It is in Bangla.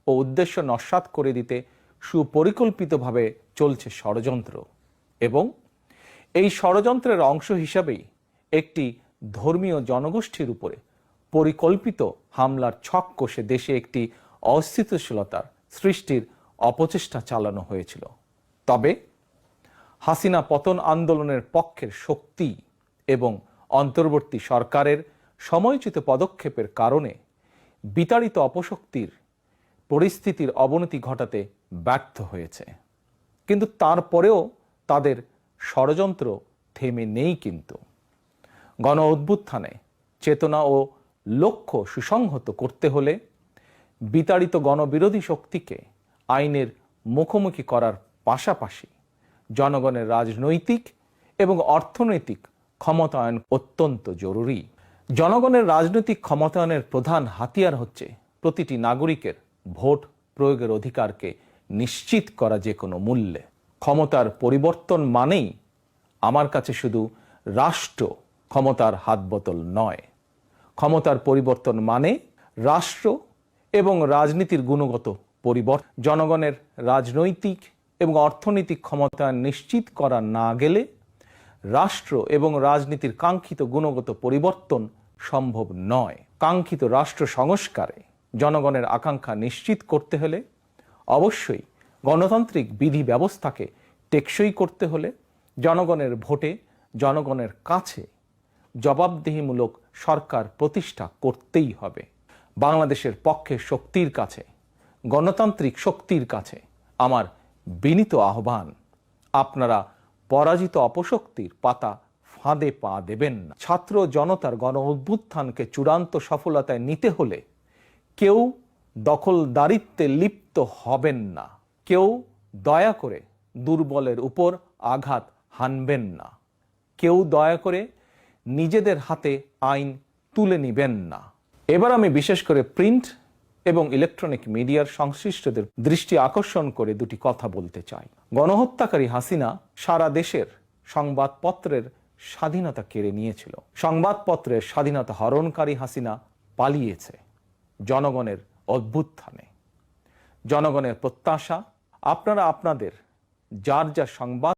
ও উদ্দেশ্য নস্যাৎ করে দিতে সুপরিকল্পিতভাবে চলছে ষড়যন্ত্র, এবং এই ষড়যন্ত্রের অংশ হিসাবেই একটি ধর্মীয় জনগোষ্ঠীর উপরে পরিকল্পিত হামলার ছক কষে দেশে একটি অস্থিতিশীলতার সৃষ্টির অপচেষ্টা চালানো হয়েছিল। তবে হাসিনা পতন আন্দোলনের পক্ষের শক্তি এবং অন্তর্বর্তী সরকারের সময়োচিত পদক্ষেপের কারণে বিতাড়িত অপশক্তির পরিস্থিতির অবনতি ঘটাতে ব্যর্থ হয়েছে। কিন্তু তারপরেও তাদের ষড়যন্ত্র থেমে নেই। কিন্তু গণ অভ্যুত্থানে চেতনা ও লক্ষ্য সুসংহত করতে হলে বিতাড়িত গণবিরোধী শক্তিকে আইনের মুখোমুখি করার পাশাপাশি জনগণের রাজনৈতিক এবং অর্থনৈতিক ক্ষমতায়ন অত্যন্ত জরুরি। জনগণের রাজনৈতিক ক্ষমতায়নের প্রধান হাতিয়ার হচ্ছে প্রতিটি নাগরিকের ভোট প্রয়োগের অধিকারকে নিশ্চিত করা যে কোনো মূল্যে। ক্ষমতার পরিবর্তন মানেই আমার কাছে শুধু রাষ্ট্র ক্ষমতার হাতবোতল নয়। ক্ষমতার পরিবর্তন মানে রাষ্ট্র এবং রাজনীতির গুণগত পরিবর্তন। জনগণের রাজনৈতিক এবং অর্থনৈতিক ক্ষমতায়ন নিশ্চিত করা না গেলে রাষ্ট্র এবং রাজনীতির কাঙ্ক্ষিত গুণগত পরিবর্তন সম্ভব নয়। কাঙ্ক্ষিত রাষ্ট্র সংস্কারে জনগণের আকাঙ্ক্ষা নিশ্চিত করতে হলে অবশ্যই গণতান্ত্রিক বিধি ব্যবস্থাকে টেকসই করতে হলে জনগণের ভোটে জনগণের কাছে জবাবদিহিমূলক সরকার প্রতিষ্ঠা করতেই হবে। বাংলাদেশের পক্ষে শক্তির কাছে, গণতান্ত্রিক শক্তির কাছে আমার বিনীত আহ্বান, আপনারা পরাজিত অপশক্তির পাতা ফাঁদে পা দেবেন না। ছাত্র জনতার গণ অভ্যুত্থানকে চূড়ান্ত সফলতায় নিতে হলে কেউ দখলদারিত্বে লিপ্ত হবেন না। কেউ দয়া করে দুর্বলের উপর আঘাত হানবেন না। কেউ দয়া করে নিজেদের হাতে আইন তুলে নিবেন না। এবার আমি বিশেষ করে প্রিন্ট এবং ইলেকট্রনিক মিডিয়ার সংশ্লিষ্টদের দৃষ্টি আকর্ষণ করে দুটি কথা বলতে চাই। গণহত্যাকারী হাসিনা সারা দেশের সংবাদপত্রের স্বাধীনতা কেড়ে নিয়েছিল। সংবাদপত্রের স্বাধীনতা হরণকারী হাসিনা পালিয়েছে জনগণের অভ্যুত্থানে। জনগণের প্রত্যাশা, আপনারা আপনাদের যার যা সংবাদ